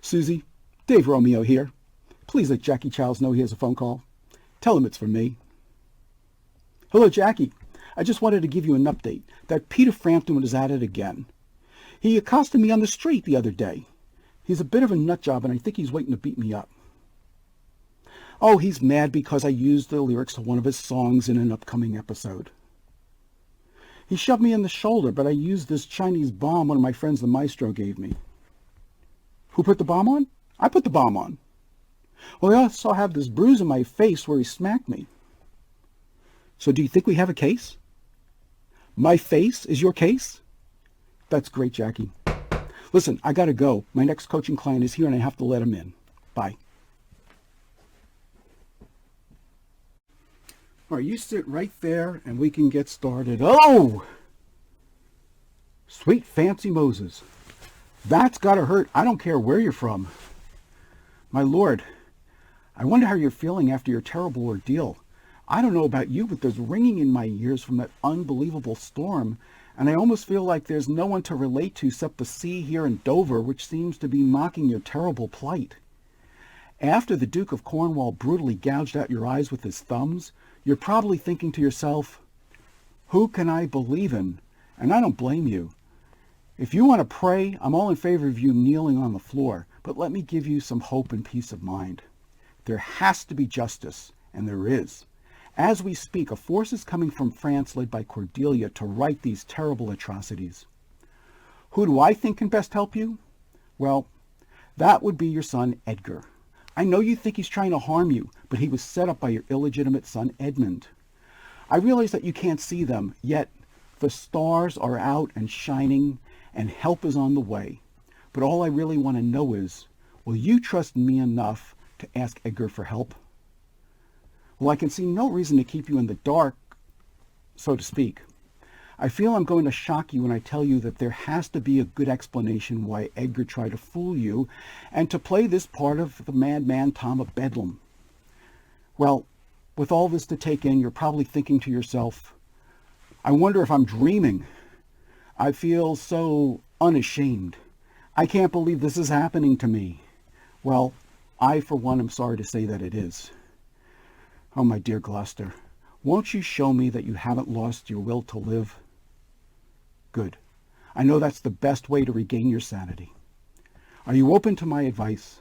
Susie, Dave Romeo here. Please let Jackie Childs know he has a phone call. Tell him it's from me. Hello, Jackie. I just wanted to give you an update. That Peter Frampton was at it again. He accosted me on the street the other day. He's a bit of a nut job, and I think he's waiting to beat me up. Oh, he's mad because I used the lyrics to one of his songs in an upcoming episode. He shoved me in the shoulder, but I used this Chinese bomb one of my friends, the maestro, gave me. Who put the bomb on? I put the bomb on. Well, I also have this bruise on my face where he smacked me. So do you think we have a case? My face is your case? That's great, Jackie. Listen, I gotta go. My next coaching client is here and I have to let him in. Bye. All right, you sit right there and we can get started. Oh! Sweet fancy Moses. That's gotta hurt. I don't care where you're from. My Lord, I wonder how you're feeling after your terrible ordeal. I don't know about you, but there's ringing in my ears from that unbelievable storm, and I almost feel like there's no one to relate to except the sea here in Dover, which seems to be mocking your terrible plight. After the Duke of Cornwall brutally gouged out your eyes with his thumbs, you're probably thinking to yourself, who can I believe in? And I don't blame you. If you want to pray, I'm all in favor of you kneeling on the floor, but let me give you some hope and peace of mind. There has to be justice, and there is. As we speak, a force is coming from France led by Cordelia to right these terrible atrocities. Who do I think can best help you? Well, that would be your son, Edgar. I know you think he's trying to harm you, but he was set up by your illegitimate son, Edmund. I realize that you can't see them, yet the stars are out and shining, and help is on the way. But all I really want to know is, will you trust me enough to ask Edgar for help? Well, I can see no reason to keep you in the dark, so to speak. I feel I'm going to shock you when I tell you that there has to be a good explanation why Edgar tried to fool you and to play this part of the madman Tom of Bedlam. Well, with all this to take in, you're probably thinking to yourself, I wonder if I'm dreaming. I feel so unashamed. I can't believe this is happening to me. Well, I, for one, am sorry to say that it is. Oh, my dear Gloucester, won't you show me that you haven't lost your will to live? Good. I know that's the best way to regain your sanity. Are you open to my advice?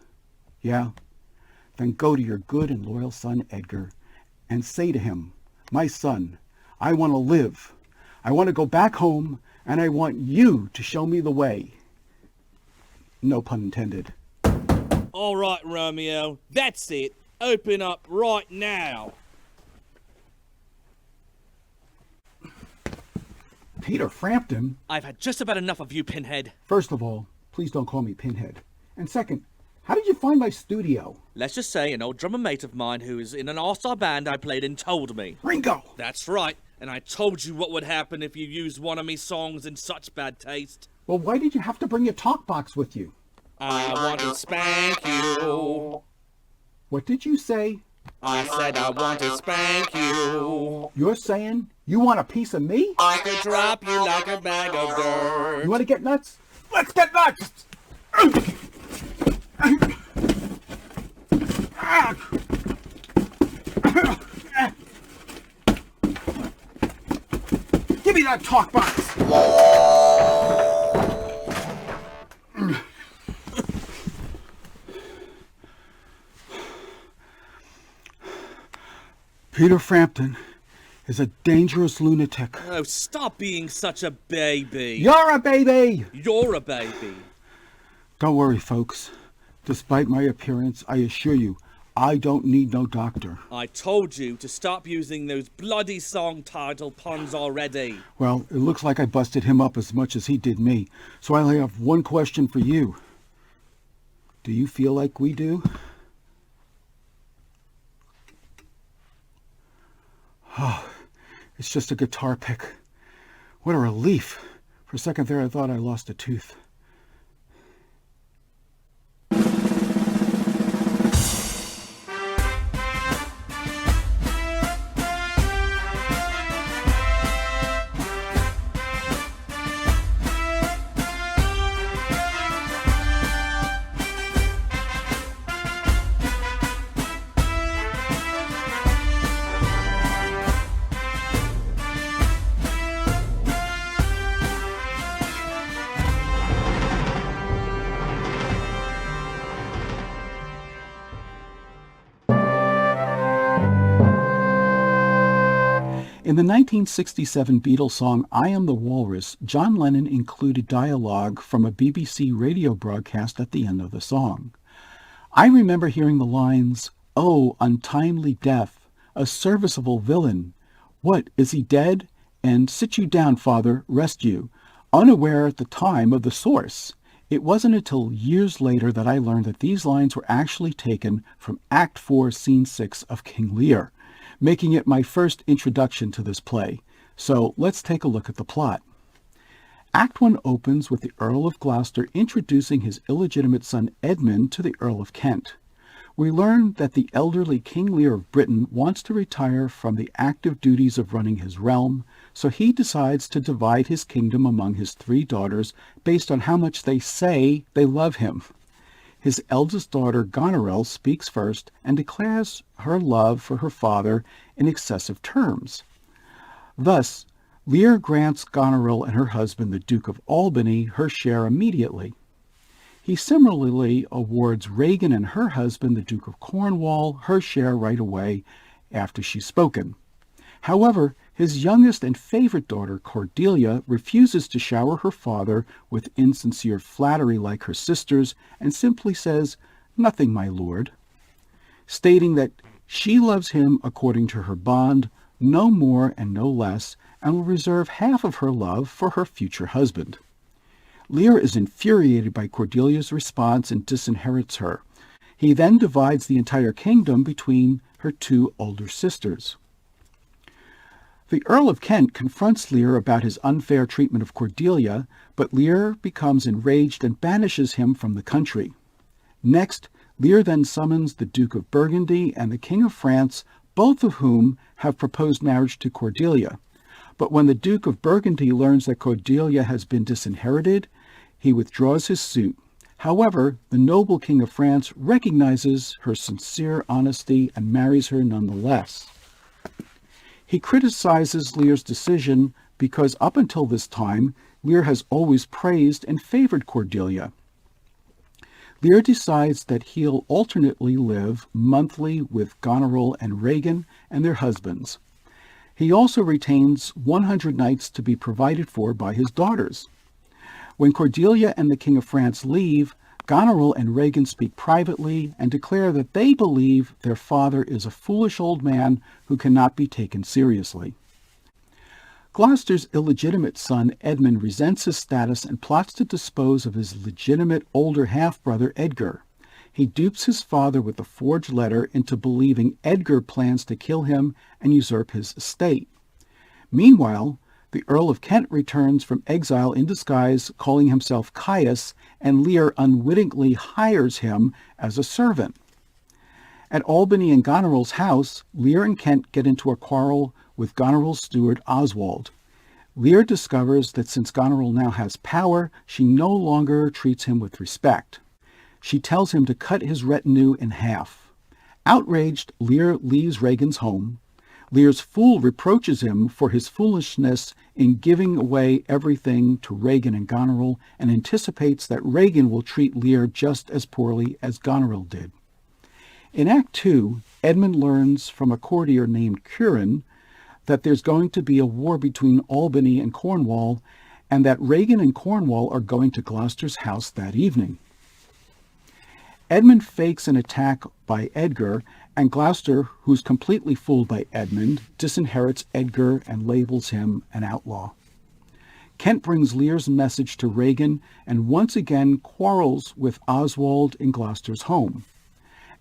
Yeah? Then go to your good and loyal son, Edgar, and say to him, my son, I want to live. I want to go back home, and I want you to show me the way. No pun intended. All right, Romeo, that's it. Open up right now. Peter Frampton? I've had just about enough of you, Pinhead. First of all, please don't call me Pinhead. And second, how did you find my studio? Let's just say an old drummer mate of mine who is in an all-star band I played in told me. Ringo! That's right, and I told you what would happen if you used one of me songs in such bad taste. Well, why did you have to bring your talk box with you? I want to spank you. What did you say? I said I want to spank you. You're saying you want a piece of me? I could drop you like a bag of dirt. You want to get nuts? Let's get nuts! Give me that talk box! Peter Frampton is a dangerous lunatic. Oh, stop being such a baby. You're a baby! You're a baby. Don't worry, folks. Despite my appearance, I assure you, I don't need no doctor. I told you to stop using those bloody song title puns already. Well, it looks like I busted him up as much as he did me. So I only have one question for you. Do you feel like we do? Oh, it's just a guitar pick. What a relief. For a second there, I thought I lost a tooth. In the 1967 Beatles song I Am the Walrus, John Lennon included dialogue from a BBC radio broadcast at the end of the song. I remember hearing the lines, "Oh, untimely death, a serviceable villain. What, is he dead? And sit you down, father, rest you," unaware at the time of the source. It wasn't until years later that I learned that these lines were actually taken from Act 4, Scene 6 of King Lear, making it my first introduction to this play. So let's take a look at the plot. Act 1 opens with the Earl of Gloucester introducing his illegitimate son Edmund to the Earl of Kent. We learn that the elderly King Lear of Britain wants to retire from the active duties of running his realm, so he decides to divide his kingdom among his 3 daughters based on how much they say they love him. His eldest daughter, Goneril, speaks first and declares her love for her father in excessive terms. Thus, Lear grants Goneril and her husband, the Duke of Albany, her share immediately. He similarly awards Regan and her husband, the Duke of Cornwall, her share right away after she's spoken. However, his youngest and favorite daughter, Cordelia, refuses to shower her father with insincere flattery like her sisters and simply says, "Nothing, my lord," stating that she loves him according to her bond, no more and no less, and will reserve half of her love for her future husband. Lear is infuriated by Cordelia's response and disinherits her. He then divides the entire kingdom between her 2 older sisters. The Earl of Kent confronts Lear about his unfair treatment of Cordelia, but Lear becomes enraged and banishes him from the country. Next, Lear then summons the Duke of Burgundy and the King of France, both of whom have proposed marriage to Cordelia. But when the Duke of Burgundy learns that Cordelia has been disinherited, he withdraws his suit. However, the noble King of France recognizes her sincere honesty and marries her nonetheless. He criticizes Lear's decision because up until this time, Lear has always praised and favored Cordelia. Lear decides that he'll alternately live monthly with Goneril and Regan and their husbands. He also retains 100 knights to be provided for by his daughters. When Cordelia and the King of France leave, Goneril and Regan speak privately and declare that they believe their father is a foolish old man who cannot be taken seriously. Gloucester's illegitimate son Edmund resents his status and plots to dispose of his legitimate older half-brother Edgar. He dupes his father with a forged letter into believing Edgar plans to kill him and usurp his estate. Meanwhile, the Earl of Kent returns from exile in disguise, calling himself Caius, and Lear unwittingly hires him as a servant. At Albany and Goneril's house, Lear and Kent get into a quarrel with Goneril's steward Oswald. Lear discovers that since Goneril now has power, she no longer treats him with respect. She tells him to cut his retinue in half. Outraged, Lear leaves Regan's home. Lear's fool reproaches him for his foolishness in giving away everything to Regan and Goneril and anticipates that Regan will treat Lear just as poorly as Goneril did. In Act 2, Edmund learns from a courtier named Curin that there's going to be a war between Albany and Cornwall and that Regan and Cornwall are going to Gloucester's house that evening. Edmund fakes an attack by Edgar, and Gloucester, who's completely fooled by Edmund, disinherits Edgar and labels him an outlaw. Kent brings Lear's message to Regan and once again quarrels with Oswald in Gloucester's home.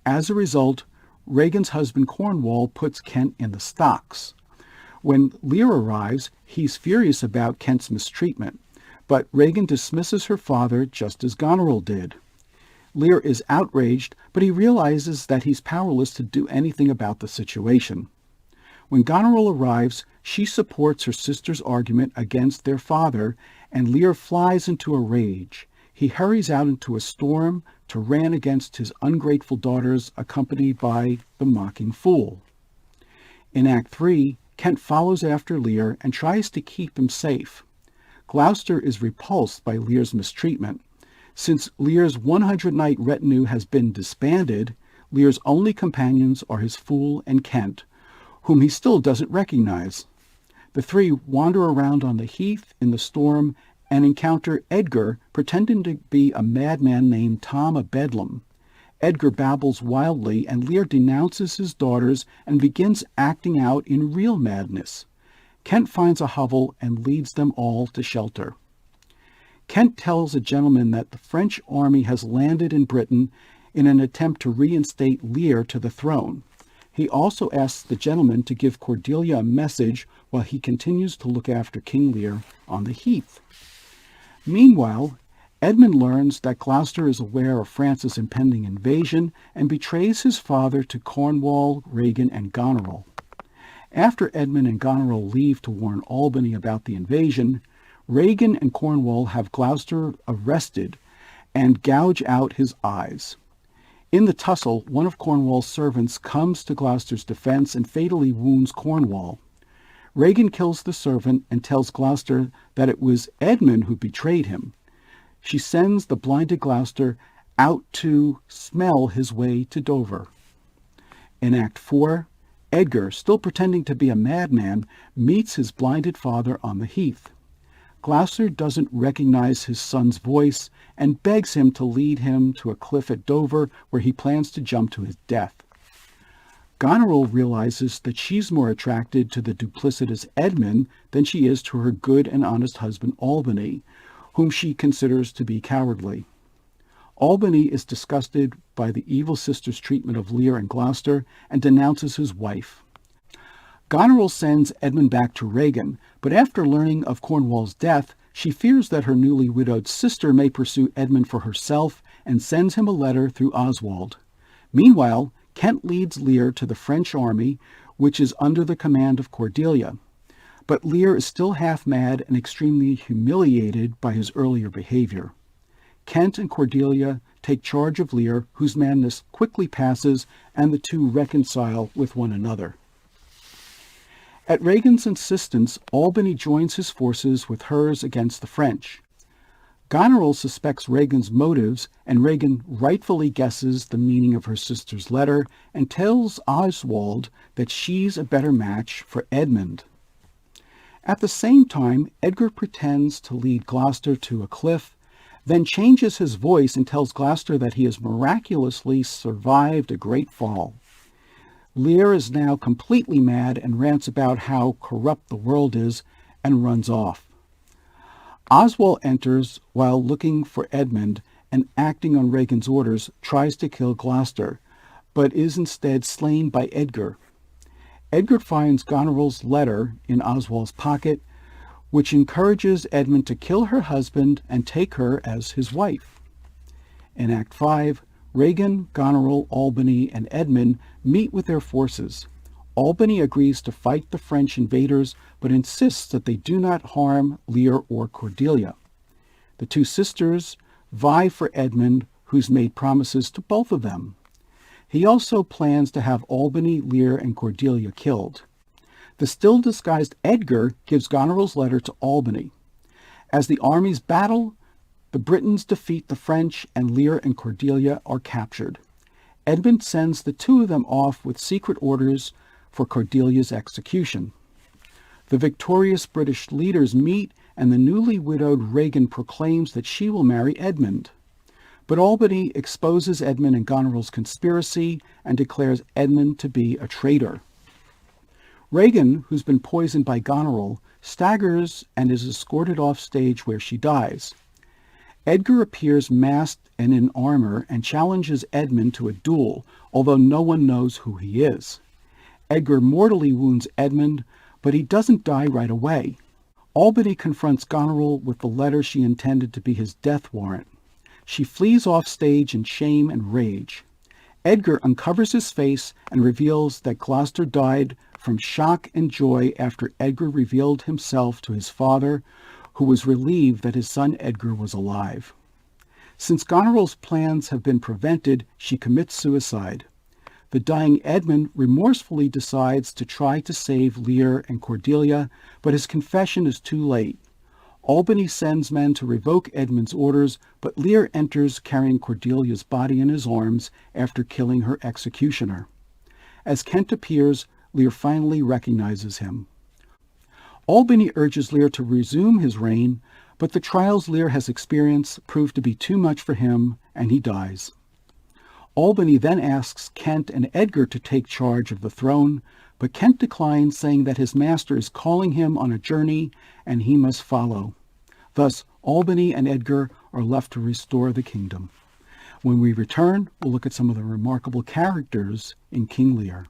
As a result, Regan's husband Cornwall puts Kent in the stocks. When Lear arrives, he's furious about Kent's mistreatment, but Regan dismisses her father just as Goneril did. Lear is outraged, but he realizes that he's powerless to do anything about the situation. When Goneril arrives, she supports her sister's argument against their father, and Lear flies into a rage. He hurries out into a storm to ran against his ungrateful daughters, accompanied by the mocking fool. In Act 3, Kent follows after Lear and tries to keep him safe. Gloucester is repulsed by Lear's mistreatment. Since Lear's 100-knight retinue has been disbanded, Lear's only companions are his fool and Kent, whom he still doesn't recognize. The three wander around on the heath in the storm and encounter Edgar, pretending to be a madman named Tom of Bedlam. Edgar babbles wildly, and Lear denounces his daughters and begins acting out in real madness. Kent finds a hovel and leads them all to shelter. Kent tells a gentleman that the French army has landed in Britain in an attempt to reinstate Lear to the throne. He also asks the gentleman to give Cordelia a message while he continues to look after King Lear on the heath. Meanwhile, Edmund learns that Gloucester is aware of France's impending invasion and betrays his father to Cornwall, Regan, and Goneril. After Edmund and Goneril leave to warn Albany about the invasion, Regan and Cornwall have Gloucester arrested and gouge out his eyes. In the tussle, one of Cornwall's servants comes to Gloucester's defense and fatally wounds Cornwall. Regan kills the servant and tells Gloucester that it was Edmund who betrayed him. She sends the blinded Gloucester out to smell his way to Dover. In Act 4, Edgar, still pretending to be a madman, meets his blinded father on the heath. Gloucester doesn't recognize his son's voice and begs him to lead him to a cliff at Dover where he plans to jump to his death. Goneril realizes that she's more attracted to the duplicitous Edmund than she is to her good and honest husband Albany, whom she considers to be cowardly. Albany is disgusted by the evil sister's treatment of Lear and Gloucester and denounces his wife. Goneril sends Edmund back to Regan, but after learning of Cornwall's death, she fears that her newly widowed sister may pursue Edmund for herself and sends him a letter through Oswald. Meanwhile, Kent leads Lear to the French army, which is under the command of Cordelia. But Lear is still half mad and extremely humiliated by his earlier behavior. Kent and Cordelia take charge of Lear, whose madness quickly passes, and the two reconcile with one another. At Regan's insistence, Albany joins his forces with hers against the French. Goneril suspects Regan's motives, and Regan rightfully guesses the meaning of her sister's letter and tells Oswald that she's a better match for Edmund. At the same time, Edgar pretends to lead Gloucester to a cliff, then changes his voice and tells Gloucester that he has miraculously survived a great fall. Lear is now completely mad and rants about how corrupt the world is and runs off. Oswald enters while looking for Edmund and, acting on Regan's orders, tries to kill Gloucester, but is instead slain by Edgar. Edgar finds Goneril's letter in Oswald's pocket, which encourages Edmund to kill her husband and take her as his wife. In Act 5, Regan, Goneril, Albany, and Edmund meet with their forces. Albany agrees to fight the French invaders, but insists that they do not harm Lear or Cordelia. The two sisters vie for Edmund, who's made promises to both of them. He also plans to have Albany, Lear, and Cordelia killed. The still disguised Edgar gives Goneril's letter to Albany. As the armies battle, the Britons defeat the French and Lear and Cordelia are captured. Edmund sends the two of them off with secret orders for Cordelia's execution. The victorious British leaders meet, and the newly widowed Regan proclaims that she will marry Edmund. But Albany exposes Edmund and Goneril's conspiracy and declares Edmund to be a traitor. Regan, who's been poisoned by Goneril, staggers and is escorted off stage where she dies. Edgar appears masked and in armor and challenges Edmund to a duel, although no one knows who he is. Edgar mortally wounds Edmund, but he doesn't die right away. Albany confronts Goneril with the letter she intended to be his death warrant. She flees off stage in shame and rage. Edgar uncovers his face and reveals that Gloucester died from shock and joy after Edgar revealed himself to his father, who was relieved that his son Edgar was alive. Since Goneril's plans have been prevented, she commits suicide. The dying Edmund remorsefully decides to try to save Lear and Cordelia, but his confession is too late. Albany sends men to revoke Edmund's orders, but Lear enters carrying Cordelia's body in his arms after killing her executioner. As Kent appears, Lear finally recognizes him. Albany urges Lear to resume his reign, but the trials Lear has experienced prove to be too much for him, and he dies. Albany then asks Kent and Edgar to take charge of the throne, but Kent declines, saying that his master is calling him on a journey and he must follow. Thus, Albany and Edgar are left to restore the kingdom. When we return, we'll look at some of the remarkable characters in King Lear.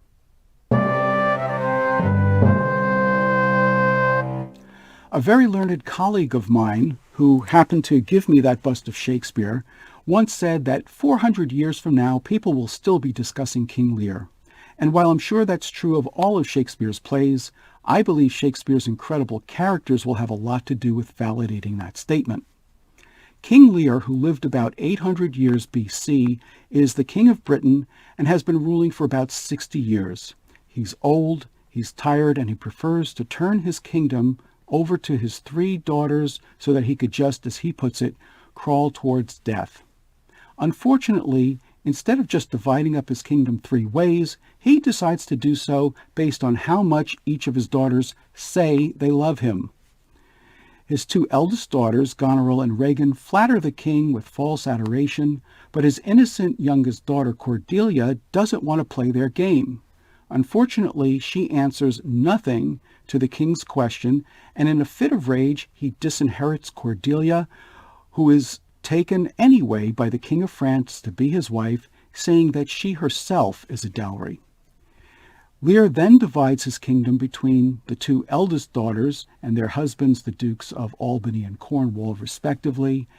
A very learned colleague of mine, who happened to give me that bust of Shakespeare, once said that 400 years from now, people will still be discussing King Lear. And while I'm sure that's true of all of Shakespeare's plays, I believe Shakespeare's incredible characters will have a lot to do with validating that statement. King Lear, who lived about 800 years BC, is the king of Britain and has been ruling for about 60 years. He's old, he's tired, and he prefers to turn his kingdom over to his 3 daughters so that he could just, as he puts it, crawl towards death. Unfortunately, instead of just dividing up his kingdom 3 ways, he decides to do so based on how much each of his daughters say they love him. His 2 eldest daughters, Goneril and Regan, flatter the king with false adoration, but his innocent youngest daughter, Cordelia, doesn't want to play their game. Unfortunately, she answers nothing to the king's question, and in a fit of rage, he disinherits Cordelia, who is taken anyway by the King of France to be his wife, saying that she herself is a dowry. Lear then divides his kingdom between the 2 eldest daughters and their husbands, the Dukes of Albany and Cornwall, respectively,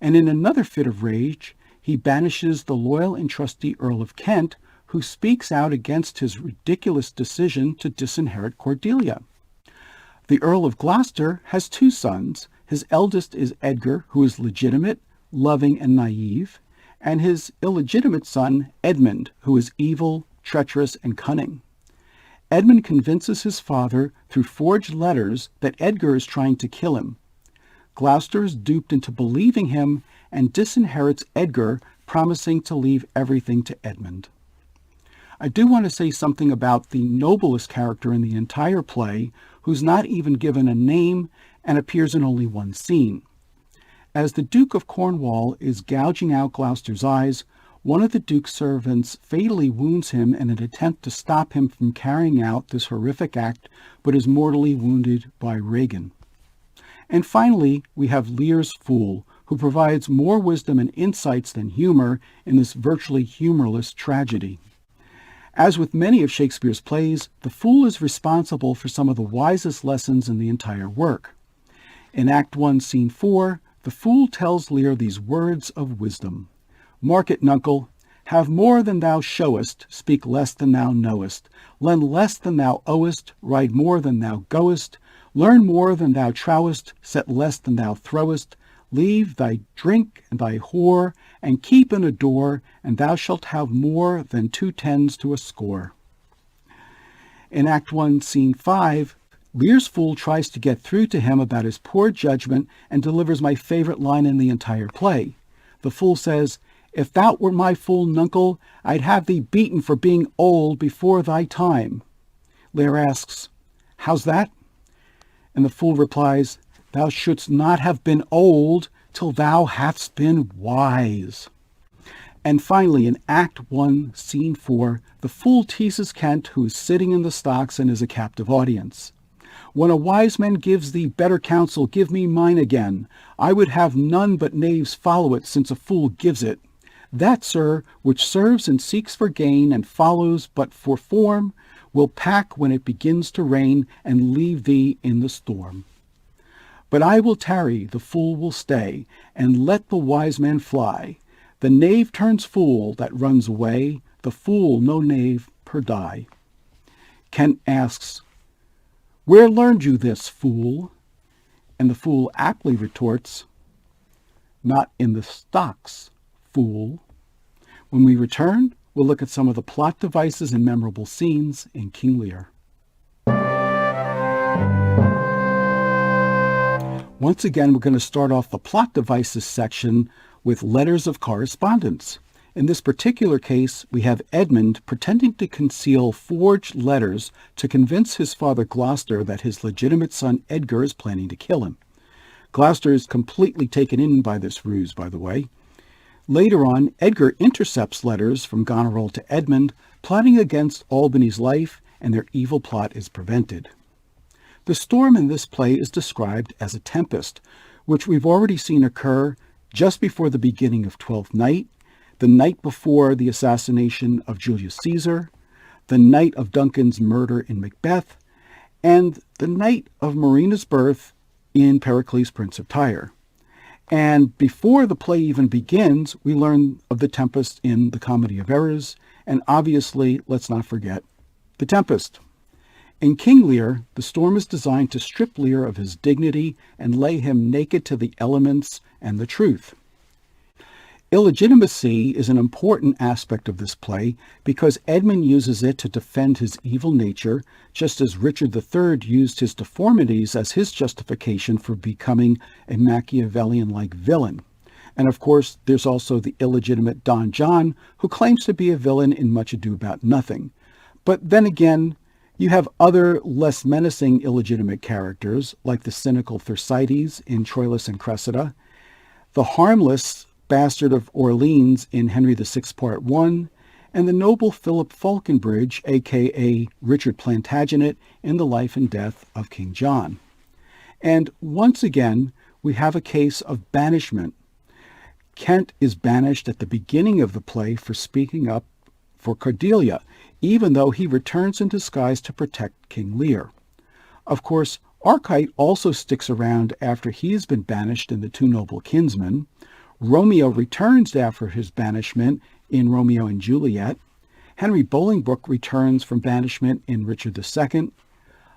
and in another fit of rage, he banishes the loyal and trusty Earl of Kent, who speaks out against his ridiculous decision to disinherit Cordelia. The Earl of Gloucester has 2 sons. His eldest is Edgar, who is legitimate, loving, and naive, and his illegitimate son, Edmund, who is evil, treacherous, and cunning. Edmund convinces his father through forged letters that Edgar is trying to kill him. Gloucester is duped into believing him and disinherits Edgar, promising to leave everything to Edmund. I do want to say something about the noblest character in the entire play, who's not even given a name and appears in only one scene. As the Duke of Cornwall is gouging out Gloucester's eyes, one of the Duke's servants fatally wounds him in an attempt to stop him from carrying out this horrific act, but is mortally wounded by Regan. And finally, we have Lear's fool, who provides more wisdom and insights than humor in this virtually humorless tragedy. As with many of Shakespeare's plays, the fool is responsible for some of the wisest lessons in the entire work. In Act 1, Scene 4, the fool tells Lear these words of wisdom. "Mark it, nuncle. Have more than thou showest, speak less than thou knowest, lend less than thou owest, ride more than thou goest, learn more than thou trowest, set less than thou throwest, leave thy drink and thy whore, and keep and adore, and thou shalt have more than 2 tens to a score." In Act 1, Scene 5, Lear's fool tries to get through to him about his poor judgment and delivers my favorite line in the entire play. The fool says, "If thou were my fool, nuncle, I'd have thee beaten for being old before thy time." Lear asks, "How's that?" And the fool replies, "Thou shouldst not have been old till thou hadst been wise." And finally, in Act 1, Scene 4, the fool teases Kent, who is sitting in the stocks and is a captive audience. "When a wise man gives thee better counsel, give me mine again. I would have none but knaves follow it, since a fool gives it. That, sir, which serves and seeks for gain, and follows but for form, will pack when it begins to rain, and leave thee in the storm. But I will tarry, the fool will stay, and let the wise man fly. The knave turns fool that runs away, the fool no knave per die." Kent asks, "Where learned you this, fool?" And the fool aptly retorts, "Not in the stocks, fool." When we return, we'll look at some of the plot devices and memorable scenes in King Lear. Once again, we're going to start off the plot devices section with letters of correspondence. In this particular case, we have Edmund pretending to conceal forged letters to convince his father Gloucester that his legitimate son Edgar is planning to kill him. Gloucester is completely taken in by this ruse, by the way. Later on, Edgar intercepts letters from Goneril to Edmund, plotting against Albany's life, and their evil plot is prevented. The storm in this play is described as a tempest, which we've already seen occur just before the beginning of Twelfth Night, the night before the assassination of Julius Caesar, the night of Duncan's murder in Macbeth, and the night of Marina's birth in Pericles, Prince of Tyre. And before the play even begins, we learn of the tempest in the Comedy of Errors, and obviously, let's not forget, the Tempest. In King Lear, the storm is designed to strip Lear of his dignity and lay him naked to the elements and the truth. Illegitimacy is an important aspect of this play because Edmund uses it to defend his evil nature, just as Richard III used his deformities as his justification for becoming a Machiavellian-like villain. And of course, there's also the illegitimate Don John, who claims to be a villain in Much Ado About Nothing. But then again, you have other less menacing illegitimate characters, like the cynical Thersites in Troilus and Cressida, the harmless Bastard of Orleans in Henry VI Part 1, and the noble Philip Falconbridge, a.k.a. Richard Plantagenet, in The Life and Death of King John. And once again, we have a case of banishment. Kent is banished at the beginning of the play for speaking up for Cordelia, even though he returns in disguise to protect King Lear. Of course, Arcite also sticks around after he has been banished in The Two Noble Kinsmen. Romeo returns after his banishment in Romeo and Juliet. Henry Bolingbroke returns from banishment in Richard II.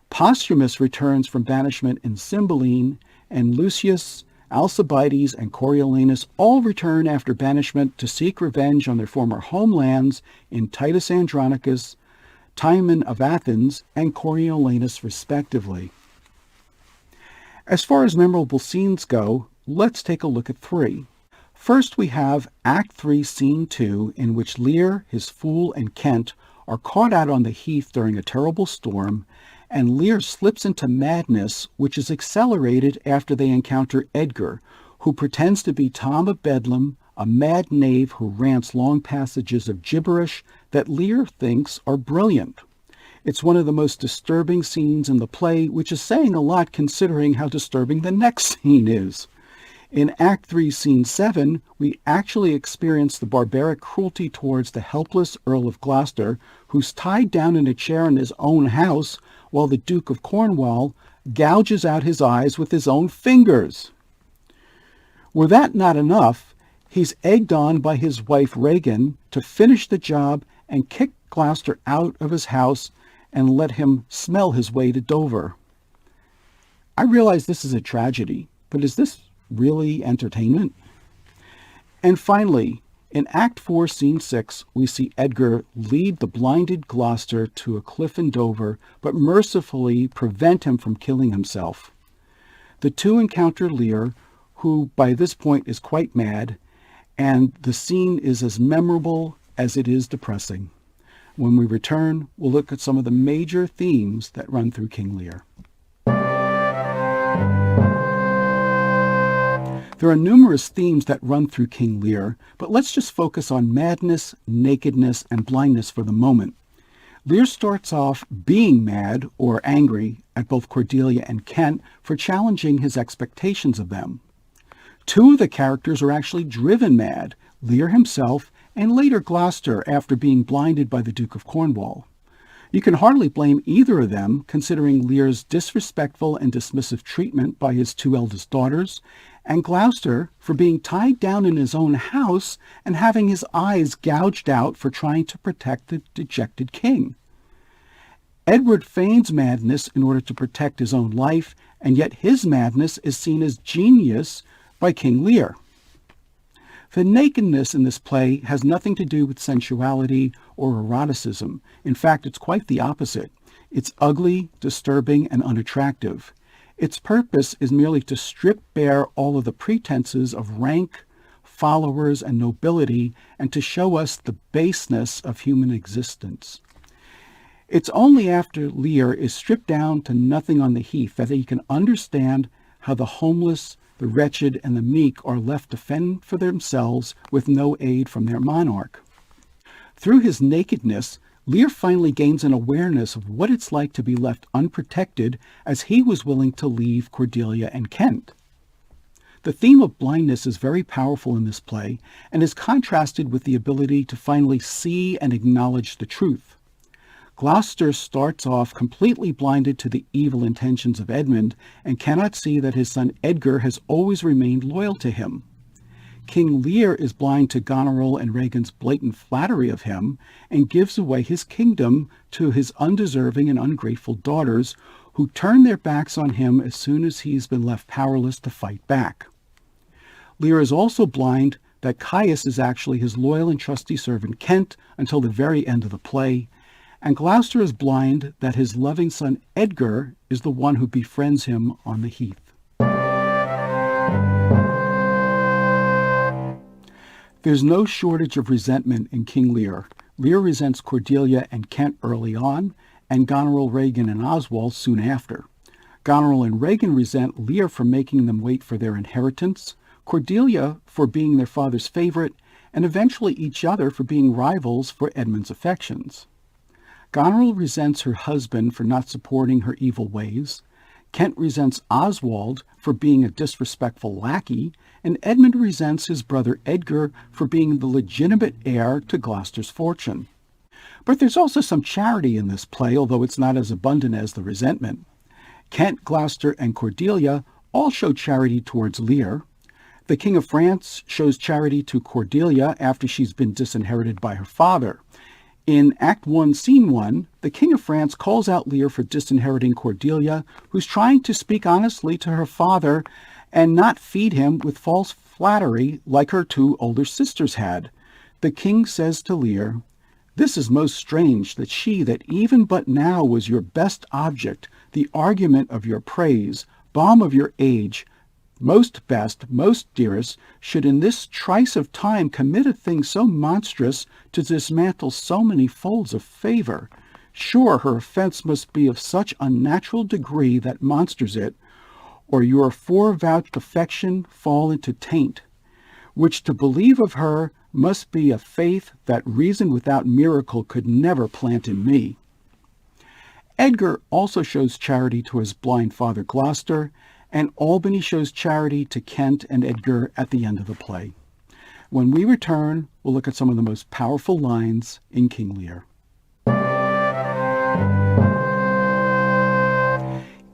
Posthumus returns from banishment in Cymbeline, and Lucius, Alcibiades, and Coriolanus all return after banishment to seek revenge on their former homelands in Titus Andronicus, Timon of Athens, and Coriolanus respectively. As far as memorable scenes go, let's take a look at 3. First, we have Act 3, Scene 2, in which Lear, his fool, and Kent are caught out on the heath during a terrible storm, and Lear slips into madness, which is accelerated after they encounter Edgar, who pretends to be Tom of Bedlam, a mad knave who rants long passages of gibberish that Lear thinks are brilliant. It's one of the most disturbing scenes in the play, which is saying a lot considering how disturbing the next scene is. In Act 3, Scene 7, we actually experience the barbaric cruelty towards the helpless Earl of Gloucester, who's tied down in a chair in his own house, while the Duke of Cornwall gouges out his eyes with his own fingers. Were that not enough, he's egged on by his wife Regan to finish the job and kick Gloucester out of his house and let him smell his way to Dover. I realize this is a tragedy, but is this really entertainment? And finally, in Act 4, Scene 6, we see Edgar lead the blinded Gloucester to a cliff in Dover, but mercifully prevent him from killing himself. The two encounter Lear, who by this point is quite mad, and the scene is as memorable as it is depressing. When we return, we'll look at some of the major themes that run through King Lear. There are numerous themes that run through King Lear, but let's just focus on madness, nakedness, and blindness for the moment. Lear starts off being mad or angry at both Cordelia and Kent for challenging his expectations of them. 2 of the characters are actually driven mad, Lear himself and later Gloucester after being blinded by the Duke of Cornwall. You can hardly blame either of them considering Lear's disrespectful and dismissive treatment by his 2 eldest daughters, and Gloucester for being tied down in his own house and having his eyes gouged out for trying to protect the dejected king. Edward feigns madness in order to protect his own life, and yet his madness is seen as genius by King Lear. The nakedness in this play has nothing to do with sensuality or eroticism. In fact, it's quite the opposite. It's ugly, disturbing, and unattractive. Its purpose is merely to strip bare all of the pretenses of rank, followers and nobility and to show us the baseness of human existence. It's only after Lear is stripped down to nothing on the heath that he can understand how the homeless, the wretched, and the meek are left to fend for themselves with no aid from their monarch. Through his nakedness, Lear finally gains an awareness of what it's like to be left unprotected, as he was willing to leave Cordelia and Kent. The theme of blindness is very powerful in this play and is contrasted with the ability to finally see and acknowledge the truth. Gloucester starts off completely blinded to the evil intentions of Edmund and cannot see that his son Edgar has always remained loyal to him. King Lear is blind to Goneril and Regan's blatant flattery of him and gives away his kingdom to his undeserving and ungrateful daughters, who turn their backs on him as soon as he's been left powerless to fight back. Lear is also blind that Caius is actually his loyal and trusty servant Kent until the very end of the play, and Gloucester is blind that his loving son Edgar is the one who befriends him on the heath. There's no shortage of resentment in King Lear. Lear resents Cordelia and Kent early on, and Goneril, Regan, and Oswald soon after. Goneril and Regan resent Lear for making them wait for their inheritance, Cordelia for being their father's favorite, and eventually each other for being rivals for Edmund's affections. Goneril resents her husband for not supporting her evil ways. Kent resents Oswald for being a disrespectful lackey, and Edmund resents his brother Edgar for being the legitimate heir to Gloucester's fortune. But there's also some charity in this play, although it's not as abundant as the resentment. Kent, Gloucester, and Cordelia all show charity towards Lear. The King of France shows charity to Cordelia after she's been disinherited by her father. In Act 1, Scene 1, the King of France calls out Lear for disinheriting Cordelia, who's trying to speak honestly to her father and not feed him with false flattery like her two older sisters had. The king says to Lear, "This is most strange, that she that even but now was your best object, the argument of your praise, balm of your age, most best, most dearest, should in this trice of time commit a thing so monstrous to dismantle so many folds of favor. Sure her offense must be of such unnatural degree that monsters it, or your forevouched affection fall into taint, which to believe of her must be a faith that reason without miracle could never plant in me." Edgar also shows charity to his blind father Gloucester, and Albany shows charity to Kent and Edgar at the end of the play. When we return, we'll look at some of the most powerful lines in King Lear.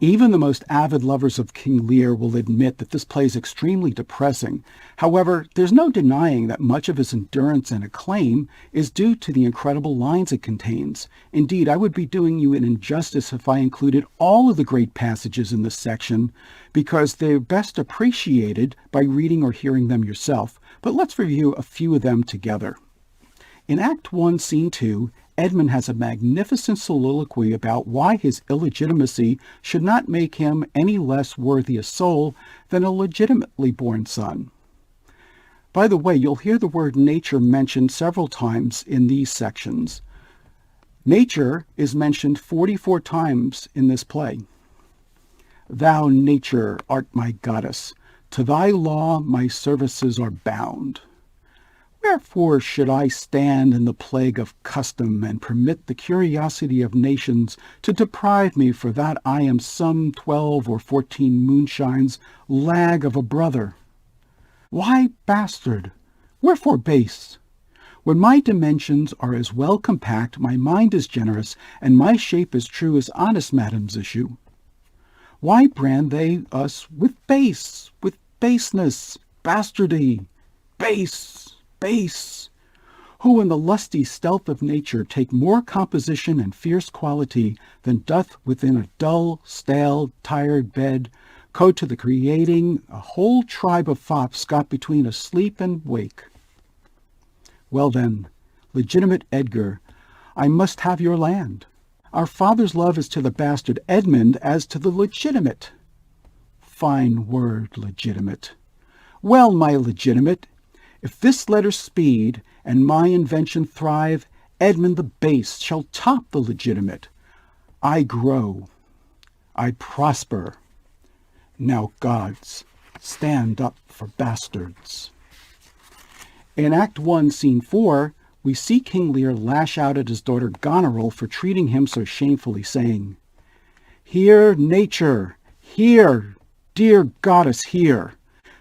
Even the most avid lovers of King Lear will admit that this play is extremely depressing. However, there's no denying that much of its endurance and acclaim is due to the incredible lines it contains. Indeed, I would be doing you an injustice if I included all of the great passages in this section, because they're best appreciated by reading or hearing them yourself. But let's review a few of them together. In Act 1, Scene 2, Edmund has a magnificent soliloquy about why his illegitimacy should not make him any less worthy a soul than a legitimately born son. By the way, you'll hear the word nature mentioned several times in these sections. Nature is mentioned 44 times in this play. "Thou, nature, art my goddess. To thy law my services are bound. Wherefore should I stand in the plague of custom and permit the curiosity of nations to deprive me for that I am some 12 or 14 moonshines lag of a brother? Why bastard? Wherefore base? When my dimensions are as well compact, my mind is generous, and my shape as true as honest madam's issue. Why brand they us with base, with baseness, bastardy, base, base, who in the lusty stealth of nature take more composition and fierce quality than doth within a dull, stale, tired bed, go to the creating a whole tribe of fops got between asleep and wake. Well then, legitimate Edgar, I must have your land. Our father's love is to the bastard Edmund as to the legitimate." Fine word, legitimate. Well, my legitimate, If this letter speed and my invention thrive, Edmund the base shall top the legitimate. I grow, I prosper. Now gods, stand up for bastards. In Act 1, Scene 4, we see King Lear lash out at his daughter Goneril for treating him so shamefully, saying, "Hear, nature, hear, dear goddess, hear.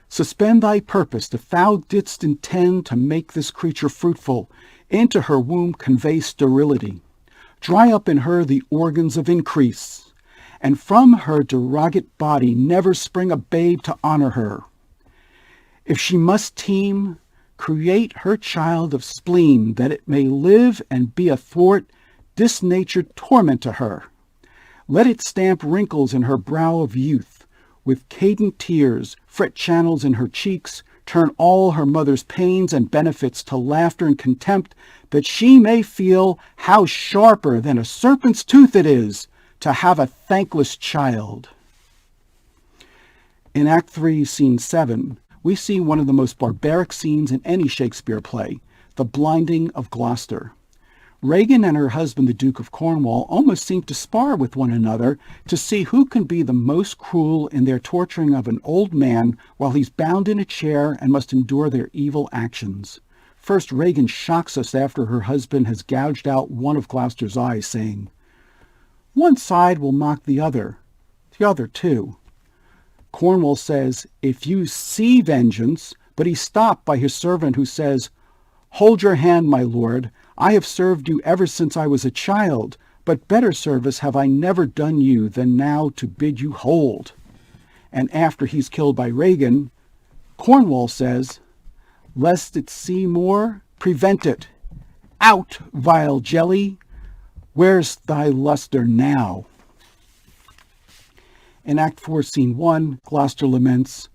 Suspend thy purpose if thou didst intend to make this creature fruitful. Into her womb convey sterility. Dry up in her the organs of increase, and from her derogate body never spring a babe to honor her. If she must teem, create her child of spleen, that it may live and be athwart disnatured torment to her. Let it stamp wrinkles in her brow of youth, with cadent tears, fret channels in her cheeks, turn all her mother's pains and benefits to laughter and contempt, that she may feel how sharper than a serpent's tooth it is to have a thankless child." In Act 3, Scene 7, we see one of the most barbaric scenes in any Shakespeare play, the blinding of Gloucester. Regan and her husband, the Duke of Cornwall, almost seem to spar with one another to see who can be the most cruel in their torturing of an old man while he's bound in a chair and must endure their evil actions. First, Regan shocks us after her husband has gouged out one of Gloucester's eyes, saying, "One side will mock the other too." Cornwall says, "If you see vengeance," but he's stopped by his servant who says, "Hold your hand, my lord. I have served you ever since I was a child, but better service have I never done you than now to bid you hold." And after he's killed by Regan, Cornwall says, "Lest it see more, prevent it. Out, vile jelly. Where's thy luster now?" In Act 4, Scene 1, Gloucester laments,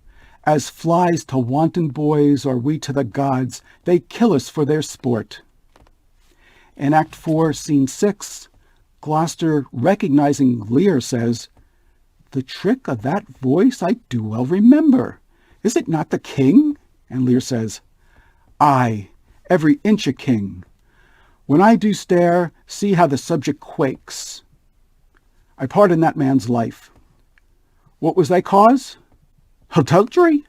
"As flies to wanton boys are we to the gods. They kill us for their sport." In Act 4, Scene 6, Gloucester, recognizing Lear, says, "The trick of that voice I do well remember. Is it not the king?" And Lear says, "Aye, every inch a king. When I do stare, see how the subject quakes. I pardon that man's life. What was thy cause? Adultery?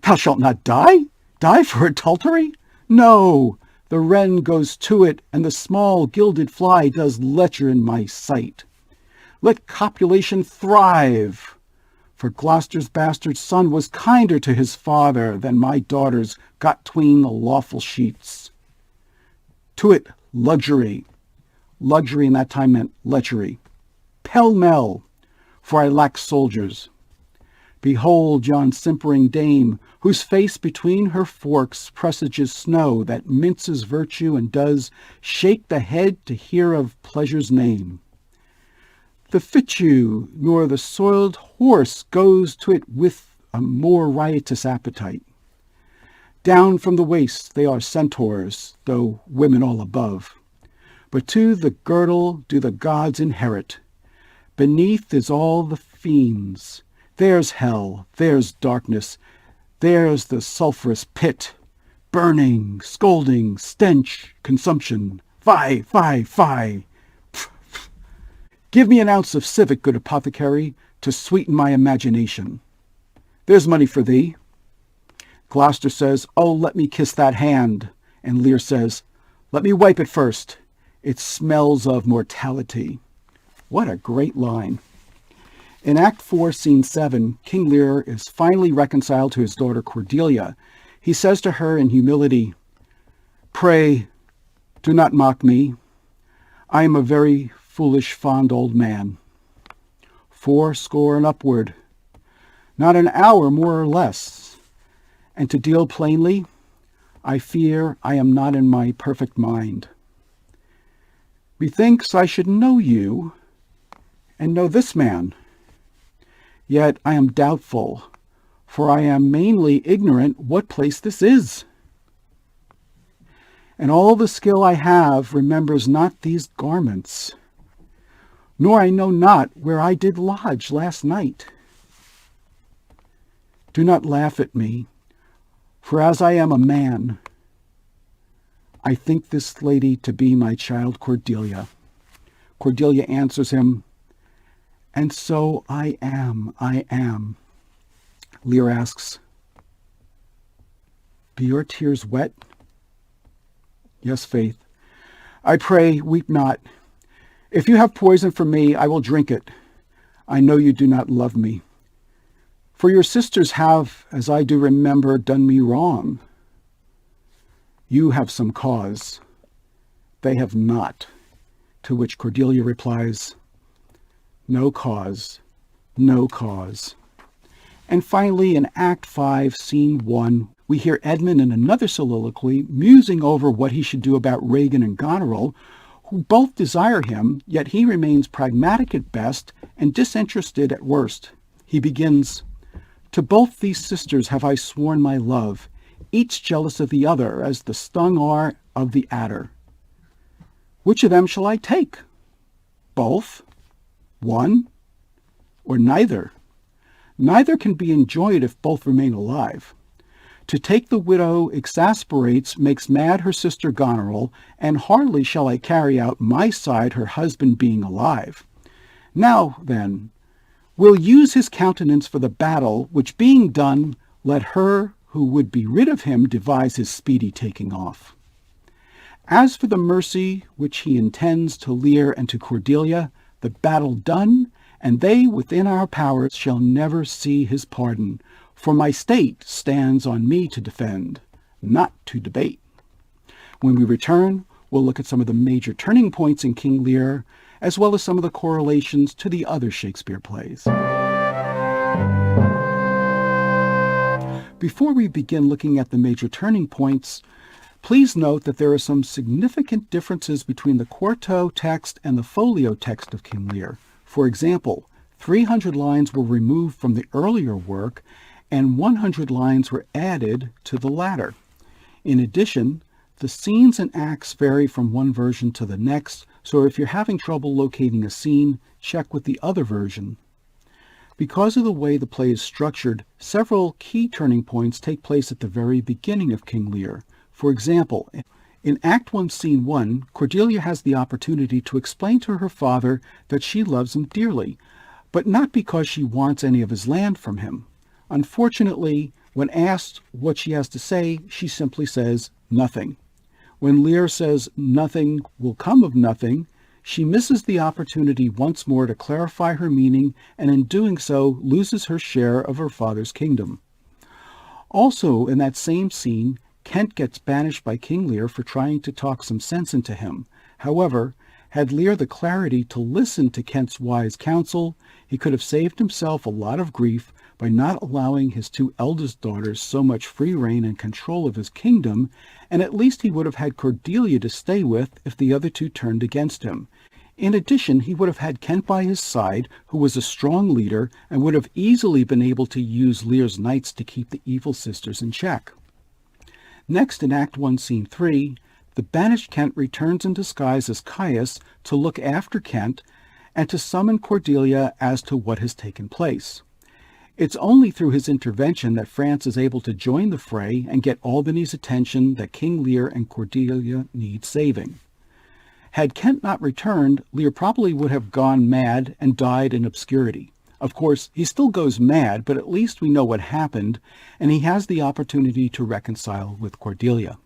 Thou shalt not die? Die for adultery? No, the wren goes to it, and the small gilded fly does lecher in my sight. Let copulation thrive, for Gloucester's bastard son was kinder to his father than my daughters got 'tween the lawful sheets. To it, luxury. Luxury in that time meant lechery. Pell-mell, for I lack soldiers. Behold yon simpering dame, whose face between her forks presages snow that minces virtue and does shake the head to hear of pleasure's name. The fichu nor the soiled horse goes to it with a more riotous appetite. Down from the waist they are centaurs, though women all above. But to the girdle do the gods inherit. Beneath is all the fiends. There's hell, there's darkness, there's the sulphurous pit. Burning, scolding, stench, consumption. Fie, fie, fie. Pff, pff. Give me an ounce of civet, good apothecary, to sweeten my imagination. There's money for thee." Gloucester says, "Oh, let me kiss that hand." And Lear says, "Let me wipe it first. It smells of mortality." What a great line. In Act 4, Scene 7, King Lear is finally reconciled to his daughter Cordelia. He says to her in humility, "Pray, do not mock me. I am a very foolish, fond old man. 80 and upward, not an hour more or less. And to deal plainly, I fear I am not in my perfect mind. Methinks I should know you, and know this man. Yet I am doubtful, for I am mainly ignorant what place this is. And all the skill I have remembers not these garments, nor I know not where I did lodge last night. Do not laugh at me, For as I am a man, I think this lady to be my child Cordelia. Cordelia answers him, and so I am, I am. Lear asks, be your tears wet? Yes, Faith. I pray, weep not. If you have poison for me, I will drink it. I know you do not love me. For your sisters have, as I do remember, done me wrong. You have some cause. They have not. To which Cordelia replies, no cause, no cause. And finally, in Act 5, Scene 1, we hear Edmund in another soliloquy musing over what he should do about Regan and Goneril, who both desire him, yet he remains pragmatic at best and disinterested at worst. He begins, to both these sisters have I sworn my love, each jealous of the other as the stung are of the adder. Which of them shall I take? Both? One? Or neither? Neither can be enjoyed if both remain alive. To take the widow exasperates, makes mad her sister Goneril, and hardly shall I carry out my side her husband being alive. Now, then, we'll use his countenance for the battle, which being done, let her who would be rid of him devise his speedy taking off. As for the mercy which he intends to Lear and to Cordelia, the battle done, and they within our powers shall never see his pardon, for my state stands on me to defend, not to debate. When we return, we'll look at some of the major turning points in King Lear, as well as some of the correlations to the other Shakespeare plays. Before we begin looking at the major turning points, please note that there are some significant differences between the quarto text and the folio text of King Lear. For example, 300 lines were removed from the earlier work, and 100 lines were added to the latter. In addition, the scenes and acts vary from one version to the next, so if you're having trouble locating a scene, check with the other version. Because of the way the play is structured, several key turning points take place at the very beginning of King Lear. For example, in Act 1, Scene 1, Cordelia has the opportunity to explain to her father that she loves him dearly, but not because she wants any of his land from him. Unfortunately, when asked what she has to say, she simply says nothing. When Lear says nothing will come of nothing, she misses the opportunity once more to clarify her meaning, and in doing so loses her share of her father's kingdom. Also, in that same scene, Kent gets banished by King Lear for trying to talk some sense into him. However, had Lear the clarity to listen to Kent's wise counsel, he could have saved himself a lot of grief by not allowing his two eldest daughters so much free rein and control of his kingdom, and at least he would have had Cordelia to stay with if the other two turned against him. In addition, he would have had Kent by his side, who was a strong leader, and would have easily been able to use Lear's knights to keep the evil sisters in check. Next, in Act 1, Scene 3, the banished Kent returns in disguise as Caius to look after Kent and to summon Cordelia as to what has taken place. It's only through his intervention that France is able to join the fray and get Albany's attention that King Lear and Cordelia need saving. Had Kent not returned, Lear probably would have gone mad and died in obscurity. Of course, he still goes mad, but at least we know what happened, and he has the opportunity to reconcile with Cordelia.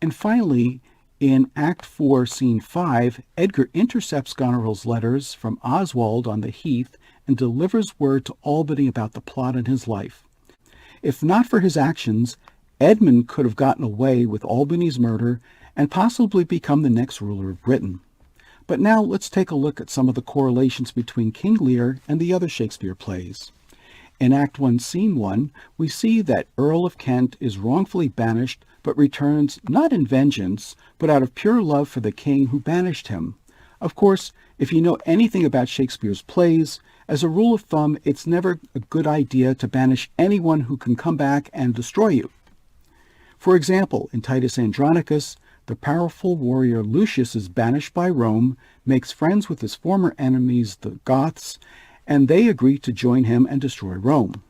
And finally, in Act 4, Scene 5, Edgar intercepts Goneril's letters from Oswald on the heath and delivers word to Albany about the plot in his life. If not for his actions, Edmund could have gotten away with Albany's murder and possibly become the next ruler of Britain. But now let's take a look at some of the correlations between King Lear and the other Shakespeare plays. In Act 1, Scene 1, we see that Earl of Kent is wrongfully banished, but returns not in vengeance, but out of pure love for the king who banished him. Of course, if you know anything about Shakespeare's plays, as a rule of thumb, it's never a good idea to banish anyone who can come back and destroy you. For example, in Titus Andronicus, the powerful warrior Lucius is banished by Rome, makes friends with his former enemies, the Goths, and they agree to join him and destroy Rome.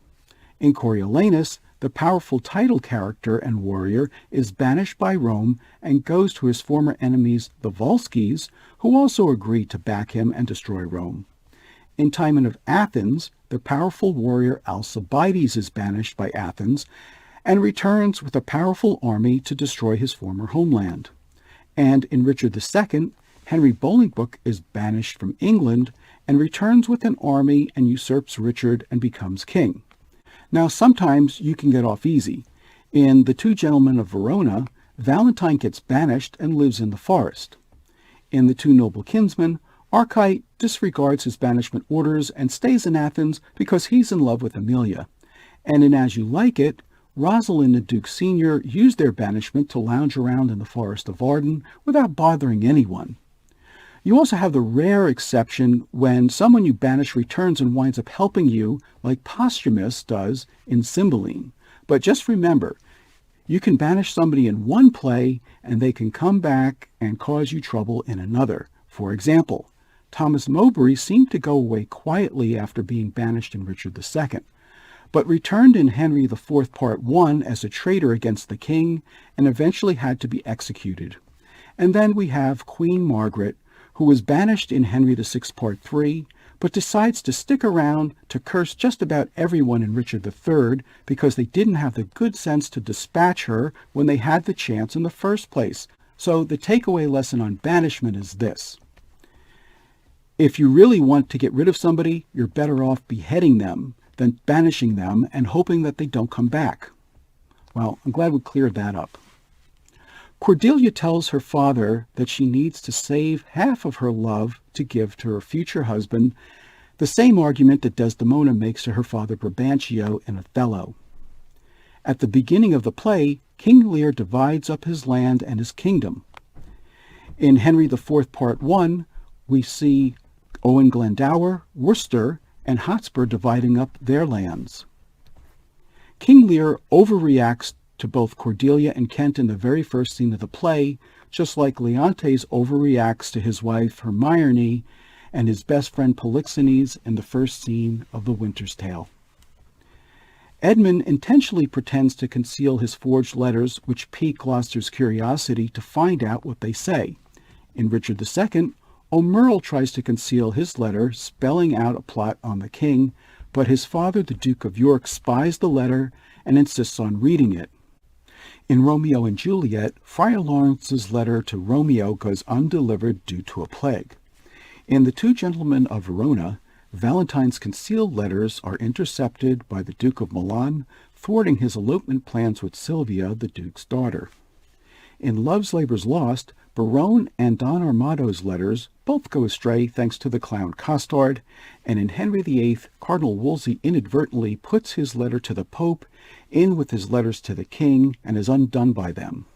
In Coriolanus, the powerful title character and warrior is banished by Rome and goes to his former enemies, the Volsces, who also agree to back him and destroy Rome. In Timon of Athens, the powerful warrior Alcibiades is banished by Athens and returns with a powerful army to destroy his former homeland. And in Richard II, Henry Bolingbroke is banished from England and returns with an army and usurps Richard and becomes king. Now, sometimes you can get off easy. In The Two Gentlemen of Verona, Valentine gets banished and lives in the forest. In The Two Noble Kinsmen, Arcite disregards his banishment orders and stays in Athens because he's in love with Amelia. And in As You Like It, Rosalind and Duke Sr. use their banishment to lounge around in the forest of Arden without bothering anyone. You also have the rare exception when someone you banish returns and winds up helping you, like Posthumus does in Cymbeline. But just remember, you can banish somebody in one play and they can come back and cause you trouble in another. For example, Thomas Mowbray seemed to go away quietly after being banished in Richard II, but returned in Henry IV Part I as a traitor against the king and eventually had to be executed. And then we have Queen Margaret, who was banished in Henry VI Part III, but decides to stick around to curse just about everyone in Richard III because they didn't have the good sense to dispatch her when they had the chance in the first place. So the takeaway lesson on banishment is this. If you really want to get rid of somebody, you're better off beheading them than banishing them and hoping that they don't come back. Well, I'm glad we cleared that up. Cordelia tells her father that she needs to save half of her love to give to her future husband, the same argument that Desdemona makes to her father Brabantio in Othello. At the beginning of the play, King Lear divides up his land and his kingdom. In Henry IV Part I, we see Owen Glendower, Worcester, and Hotspur dividing up their lands. King Lear overreacts to both Cordelia and Kent in the very first scene of the play, just like Leontes overreacts to his wife Hermione and his best friend Polixenes in the first scene of The Winter's Tale. Edmund intentionally pretends to conceal his forged letters, which pique Gloucester's curiosity to find out what they say. In Richard II, O'Merle tries to conceal his letter, spelling out a plot on the king, but his father, the Duke of York, spies the letter and insists on reading it. In Romeo and Juliet, Friar Lawrence's letter to Romeo goes undelivered due to a plague. In The Two Gentlemen of Verona, Valentine's concealed letters are intercepted by the Duke of Milan, thwarting his elopement plans with Silvia, the Duke's daughter. In Love's Labour's Lost, Barone and Don Armado's letters both go astray thanks to the clown Costard, and in Henry VIII, Cardinal Wolsey inadvertently puts his letter to the Pope in with his letters to the king and is undone by them.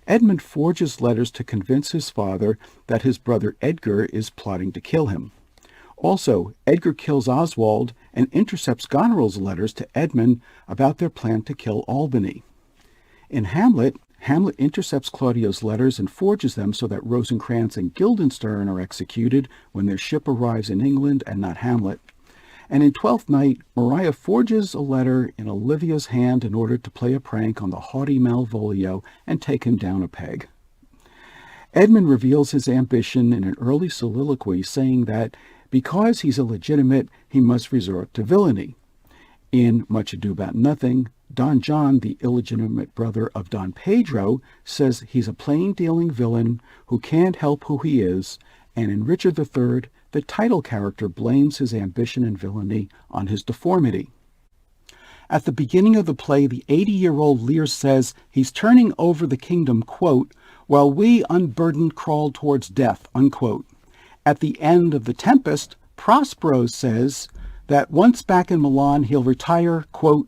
Edmund forges letters to convince his father that his brother Edgar is plotting to kill him. Also, Edgar kills Oswald and intercepts Goneril's letters to Edmund about their plan to kill Albany. In Hamlet, Hamlet intercepts Claudio's letters and forges them so that Rosencrantz and Guildenstern are executed when their ship arrives in England and not Hamlet. And in Twelfth Night, Maria forges a letter in Olivia's hand in order to play a prank on the haughty Malvolio and take him down a peg. Edmund reveals his ambition in an early soliloquy, saying that because he's illegitimate, he must resort to villainy. In Much Ado About Nothing, Don John, the illegitimate brother of Don Pedro, says he's a plain-dealing villain who can't help who he is, and in Richard III, the title character blames his ambition and villainy on his deformity. At the beginning of the play, the 80-year-old Lear says he's turning over the kingdom, quote, while we unburdened crawl towards death, unquote. At the end of The Tempest, Prospero says that once back in Milan, he'll retire, quote,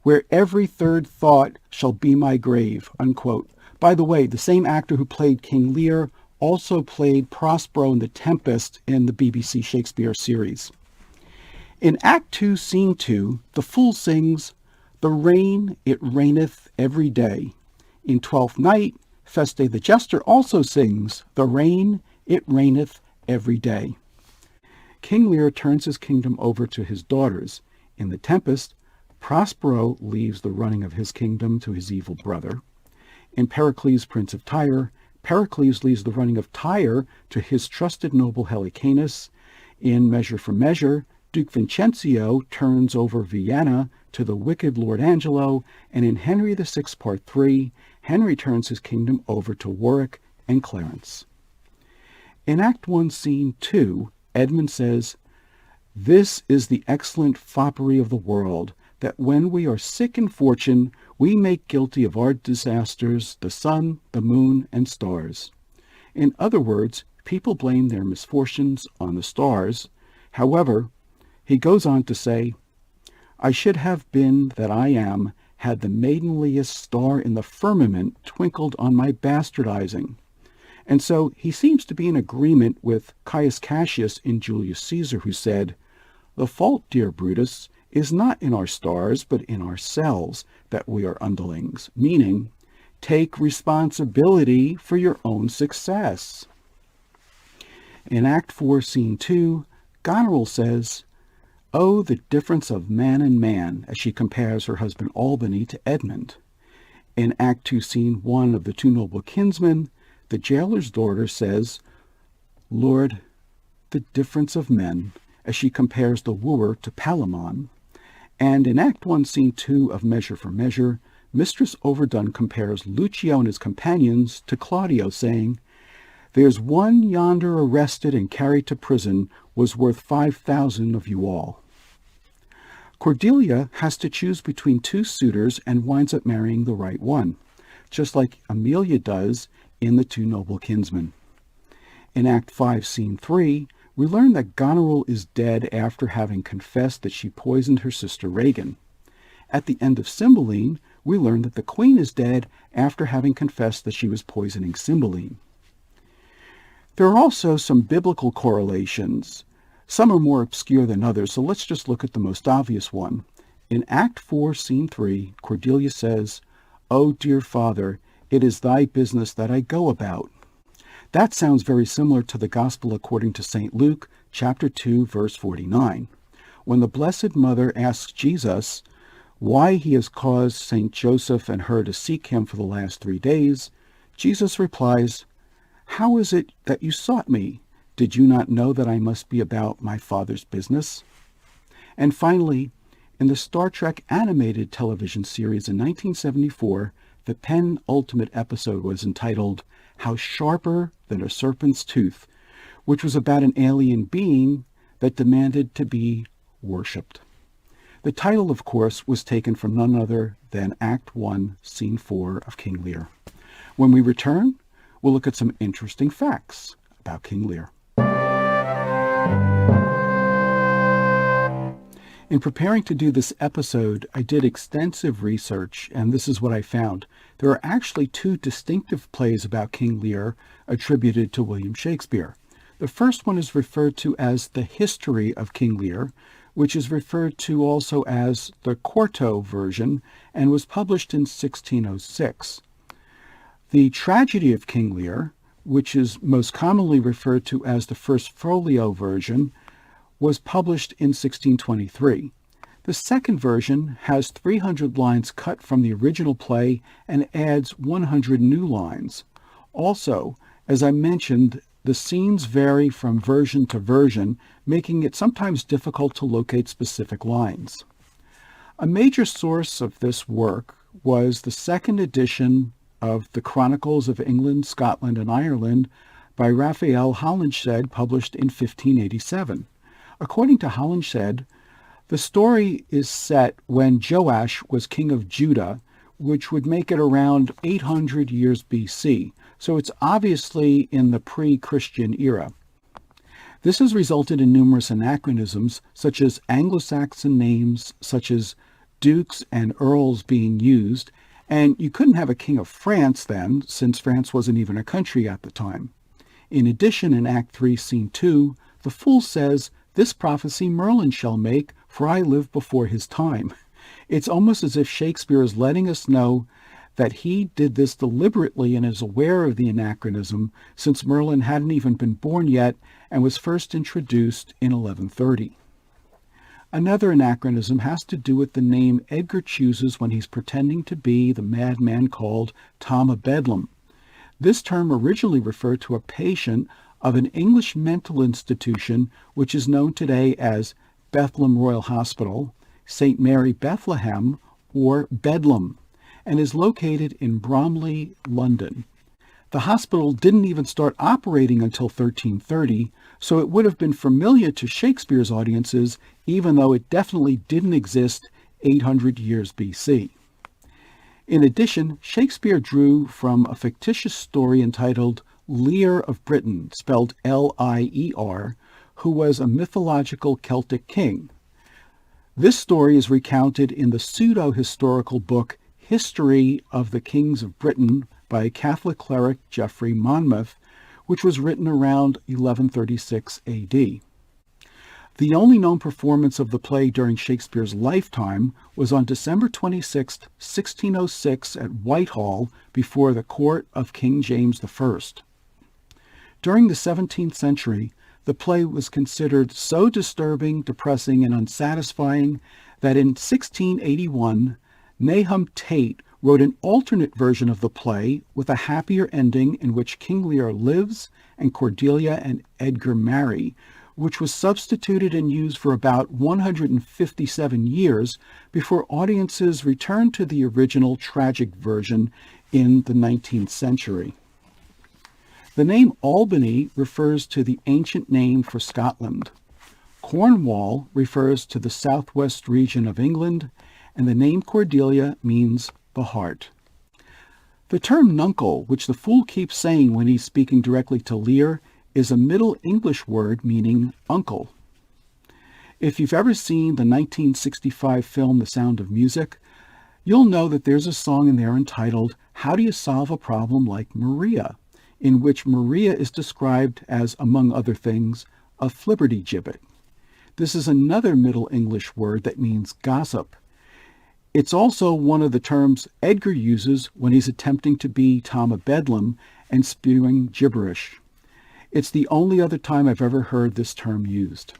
where every third thought shall be my grave, unquote. By the way, the same actor who played King Lear also played Prospero in The Tempest in the BBC Shakespeare series. In Act 2, Scene 2, the fool sings, "The rain, it raineth every day." In Twelfth Night, Feste the Jester also sings, "The rain, it raineth every day." King Lear turns his kingdom over to his daughters. In The Tempest, Prospero leaves the running of his kingdom to his evil brother. In Pericles, Prince of Tyre, Pericles leaves the running of Tyre to his trusted noble Helicanus. In Measure for Measure, Duke Vincenzio turns over Vienna to the wicked Lord Angelo, and in Henry VI, Part 3, Henry turns his kingdom over to Warwick and Clarence. In Act 1, Scene 2, Edmund says, "This is the excellent foppery of the world, that when we are sick in fortune, we make guilty of our disasters the sun, the moon, and stars." In other words, people blame their misfortunes on the stars. However, he goes on to say, "I should have been that I am, had the maidenliest star in the firmament twinkled on my bastardizing." And so he seems to be in agreement with Caius Cassius in Julius Caesar, who said, "The fault, dear Brutus, is not in our stars, but in ourselves, that we are underlings," meaning, take responsibility for your own success. In Act 4, Scene 2, Goneril says, "Oh, the difference of man and man," as she compares her husband Albany to Edmund. In Act 2, Scene 1 of The Two Noble Kinsmen, the jailer's daughter says, "Lord, the difference of men," as she compares the wooer to Palamon. And in Act 1, Scene 2 of Measure for Measure, Mistress Overdone compares Lucio and his companions to Claudio, saying, "There's one yonder arrested and carried to prison was worth 5,000 of you all." Cordelia has to choose between two suitors and winds up marrying the right one, just like Amelia does in The Two Noble Kinsmen. In Act 5, Scene 3, we learn that Goneril is dead after having confessed that she poisoned her sister Regan. At the end of Cymbeline, we learn that the queen is dead after having confessed that she was poisoning Cymbeline. There are also some biblical correlations. Some are more obscure than others, so let's just look at the most obvious one. In Act 4, Scene 3, Cordelia says, "O dear Father, it is thy business that I go about." That sounds very similar to the Gospel according to St. Luke, chapter 2, verse 49. When the Blessed Mother asks Jesus why he has caused St. Joseph and her to seek him for the last 3 days, Jesus replies, "How is it that you sought me? Did you not know that I must be about my Father's business?" And finally, in the Star Trek animated television series in 1974, the penultimate episode was entitled "How Sharper Than a Serpent's Tooth," which was about an alien being that demanded to be worshipped. The title, of course, was taken from none other than Act 1, Scene 4 of King Lear. When we return, we'll look at some interesting facts about King Lear. In preparing to do this episode, I did extensive research, and this is what I found. There are actually two distinctive plays about King Lear attributed to William Shakespeare. The first one is referred to as The History of King Lear, which is referred to also as the quarto version, and was published in 1606. The Tragedy of King Lear, which is most commonly referred to as the First Folio version, was published in 1623. The second version has 300 lines cut from the original play and adds 100 new lines. Also, as I mentioned, the scenes vary from version to version, making it sometimes difficult to locate specific lines. A major source of this work was the second edition of the Chronicles of England, Scotland, and Ireland by Raphael Holinshed, published in 1587. According to Holinshed, the story is set when Joash was king of Judah, which would make it around 800 years BC, so it's obviously in the pre-Christian era. This has resulted in numerous anachronisms, such as Anglo-Saxon names such as dukes and earls being used, and you couldn't have a king of France then, since France wasn't even a country at the time. In addition, in Act 3, Scene 2, the fool says, "This prophecy Merlin shall make, for I live before his time." It's almost as if Shakespeare is letting us know that he did this deliberately and is aware of the anachronism, since Merlin hadn't even been born yet and was first introduced in 1130. Another anachronism has to do with the name Edgar chooses when he's pretending to be the madman called Tom of Bedlam. This term originally referred to a patient of an English mental institution which is known today as Bethlehem Royal Hospital, St. Mary Bethlehem, or Bedlam, and is located in Bromley, London. The hospital didn't even start operating until 1330, so it would have been familiar to Shakespeare's audiences, even though it definitely didn't exist 800 years BC. In addition, Shakespeare drew from a fictitious story entitled Lear of Britain, spelled L-I-E-R, who was a mythological Celtic king. This story is recounted in the pseudo-historical book History of the Kings of Britain by Catholic cleric Geoffrey Monmouth, which was written around 1136 AD. The only known performance of the play during Shakespeare's lifetime was on December 26, 1606 at Whitehall before the court of King James I. During the 17th century, the play was considered so disturbing, depressing, and unsatisfying that in 1681, Nahum Tate wrote an alternate version of the play with a happier ending in which King Lear lives and Cordelia and Edgar marry, which was substituted and used for about 157 years before audiences returned to the original tragic version in the 19th century. The name Albany refers to the ancient name for Scotland. Cornwall refers to the southwest region of England, and the name Cordelia means the heart. The term nuncle, which the fool keeps saying when he's speaking directly to Lear, is a Middle English word meaning uncle. If you've ever seen the 1965 film The Sound of Music, you'll know that there's a song in there entitled How Do You Solve a Problem Like Maria?, in which Maria is described as, among other things, a flibbertigibbet. This is another Middle English word that means gossip. It's also one of the terms Edgar uses when he's attempting to be Tom of Bedlam and spewing gibberish. It's the only other time I've ever heard this term used.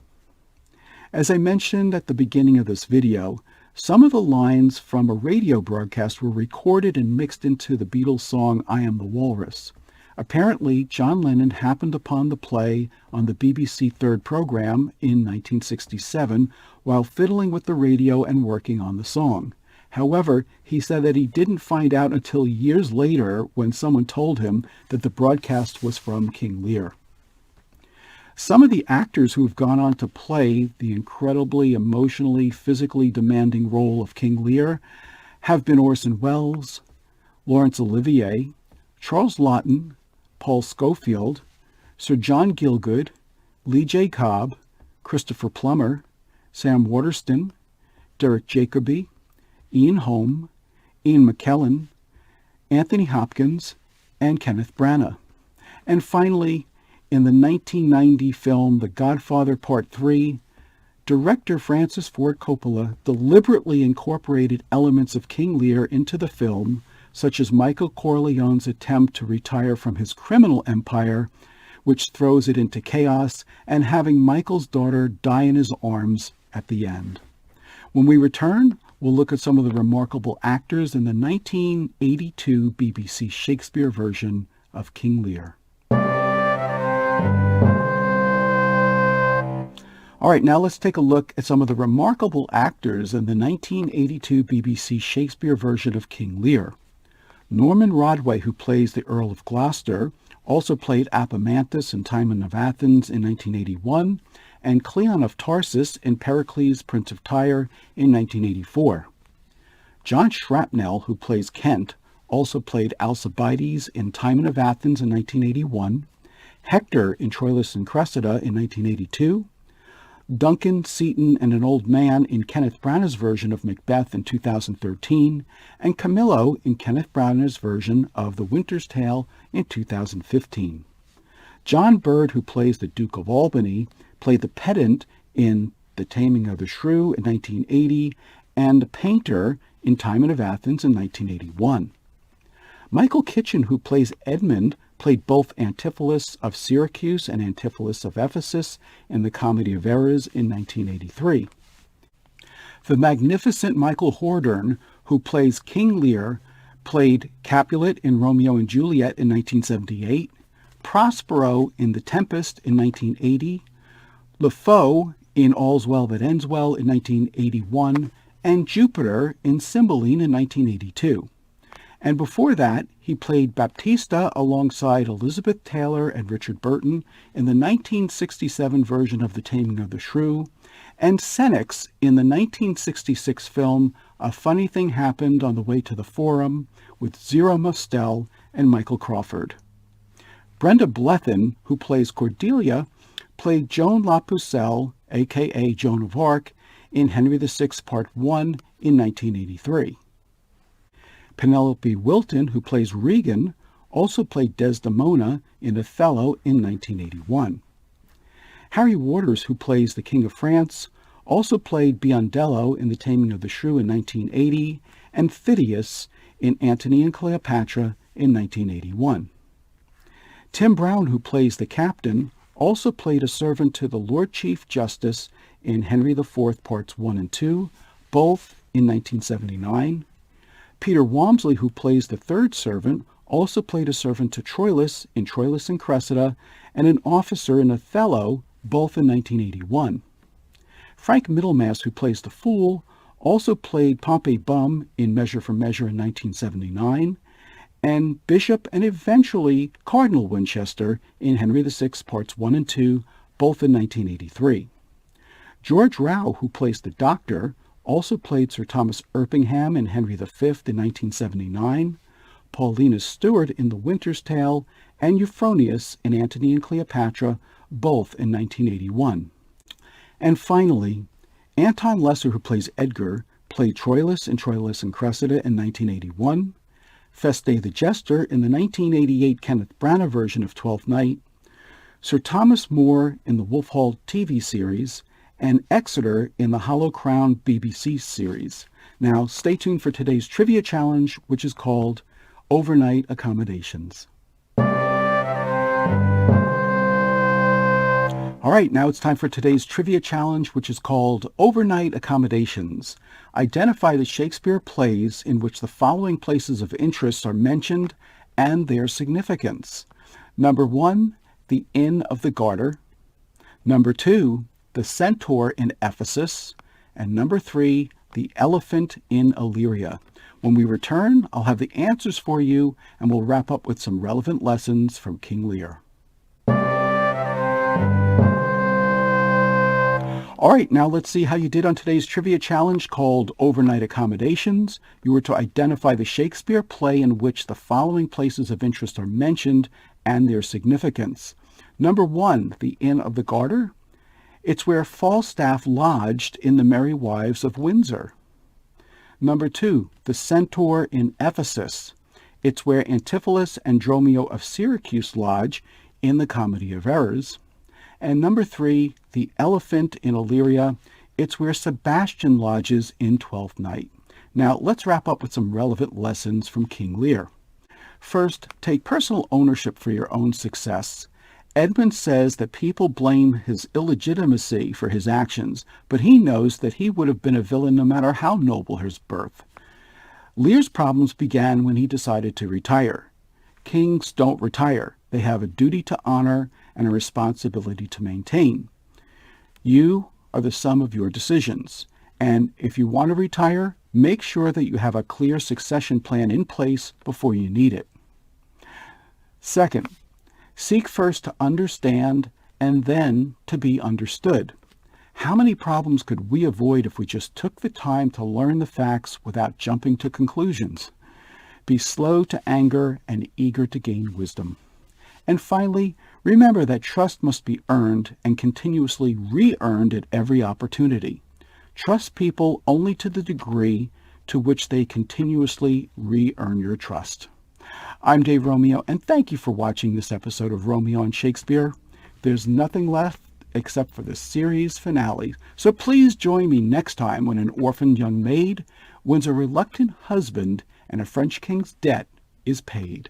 As I mentioned at the beginning of this video, some of the lines from a radio broadcast were recorded and mixed into the Beatles song I Am the Walrus. Apparently, John Lennon happened upon the play on the BBC Third program in 1967 while fiddling with the radio and working on the song. However, he said that he didn't find out until years later when someone told him that the broadcast was from King Lear. Some of the actors who have gone on to play the incredibly emotionally, physically demanding role of King Lear have been Orson Welles, Laurence Olivier, Charles Laughton, Paul Scofield, Sir John Gielgud, Lee J. Cobb, Christopher Plummer, Sam Waterston, Derek Jacobi, Ian Holm, Ian McKellen, Anthony Hopkins, and Kenneth Branagh. And finally, in the 1990 film The Godfather Part 3, director Francis Ford Coppola deliberately incorporated elements of King Lear into the film, such as Michael Corleone's attempt to retire from his criminal empire, which throws it into chaos, and having Michael's daughter die in his arms at the end. When we return, we'll look at some of the remarkable actors in the 1982 BBC Shakespeare version of King Lear. All right, now let's take a look at some of the remarkable actors in the 1982 BBC Shakespeare version of King Lear. Norman Rodway, who plays the Earl of Gloucester, also played Apomantus in Timon of Athens in 1981, and Cleon of Tarsus in Pericles, Prince of Tyre in 1984. John Shrapnel, who plays Kent, also played Alcibiades in Timon of Athens in 1981, Hector in Troilus and Cressida in 1982, Duncan, Seaton, and an Old Man in Kenneth Branagh's version of Macbeth in 2013, and Camillo in Kenneth Branagh's version of The Winter's Tale in 2015. John Bird, who plays the Duke of Albany, played the pedant in The Taming of the Shrew in 1980, and the Painter in Timon of Athens in 1981. Michael Kitchen, who plays Edmund, played both Antipholus of Syracuse and Antipholus of Ephesus in The Comedy of Errors in 1983. The magnificent Michael Hordern, who plays King Lear, played Capulet in Romeo and Juliet in 1978, Prospero in The Tempest in 1980, LeFou in All's Well That Ends Well in 1981, and Jupiter in Cymbeline in 1982. And before that, he played Baptista alongside Elizabeth Taylor and Richard Burton in the 1967 version of The Taming of the Shrew, and Senex in the 1966 film A Funny Thing Happened on the Way to the Forum with Zero Mostel and Michael Crawford. Brenda Blethyn, who plays Cordelia, played Joan La Pucelle, a.k.a. Joan of Arc, in Henry VI Part I in 1983. Penelope Wilton, who plays Regan, also played Desdemona in Othello in 1981. Harry Waters, who plays the King of France, also played Biondello in The Taming of the Shrew in 1980, and Phidias in Antony and Cleopatra in 1981. Tim Brown, who plays the Captain, also played a servant to the Lord Chief Justice in Henry IV Parts 1 and 2, both in 1979. Peter Walmsley, who plays the third servant, also played a servant to Troilus in Troilus and Cressida, and an officer in Othello, both in 1981. Frank Middlemass, who plays the Fool, also played Pompey Bum in Measure for Measure in 1979, and Bishop and eventually Cardinal Winchester in Henry VI Parts 1 and 2, both in 1983. George Rao, who plays the Doctor, also played Sir Thomas Erpingham in Henry V in 1979, Paulina Stewart in The Winter's Tale, and Euphronius in Antony and Cleopatra, both in 1981. And finally, Anton Lesser, who plays Edgar, played Troilus in Troilus and Cressida in 1981, Feste the Jester in the 1988 Kenneth Branagh version of Twelfth Night, Sir Thomas More in the Wolf Hall TV series, and Exeter in the Hollow Crown BBC series. Now, stay tuned for today's trivia challenge, which is called Overnight Accommodations. All right, now it's time for today's trivia challenge, which is called Overnight Accommodations. Identify the Shakespeare plays in which the following places of interest are mentioned and their significance. Number 1, the Inn of the Garter. Number 2, the Centaur in Ephesus. And number 3, the Elephant in Illyria. When we return, I'll have the answers for you, and we'll wrap up with some relevant lessons from King Lear. All right, now let's see how you did on today's trivia challenge called Overnight Accommodations. You were to identify the Shakespeare play in which the following places of interest are mentioned and their significance. Number 1, the Inn of the Garter. It's where Falstaff lodged in The Merry Wives of Windsor. Number 2, the Centaur in Ephesus. It's where Antipholus and Dromio of Syracuse lodge in the Comedy of Errors. And number 3, the Elephant in Illyria. It's where Sebastian lodges in Twelfth Night. Now, let's wrap up with some relevant lessons from King Lear. First, take personal ownership for your own success. Edmund says that people blame his illegitimacy for his actions, but he knows that he would have been a villain no matter how noble his birth. Lear's problems began when he decided to retire. Kings don't retire. They have a duty to honor and a responsibility to maintain. You are the sum of your decisions, and if you want to retire, make sure that you have a clear succession plan in place before you need it. Second, seek first to understand and then to be understood. How many problems could we avoid if we just took the time to learn the facts without jumping to conclusions? Be slow to anger and eager to gain wisdom. And finally, remember that trust must be earned and continuously re-earned at every opportunity. Trust people only to the degree to which they continuously re-earn your trust. I'm Dave Romeo, and thank you for watching this episode of Romeo and Shakespeare. There's nothing left except for the series finale, so please join me next time when an orphaned young maid wins a reluctant husband and a French king's debt is paid.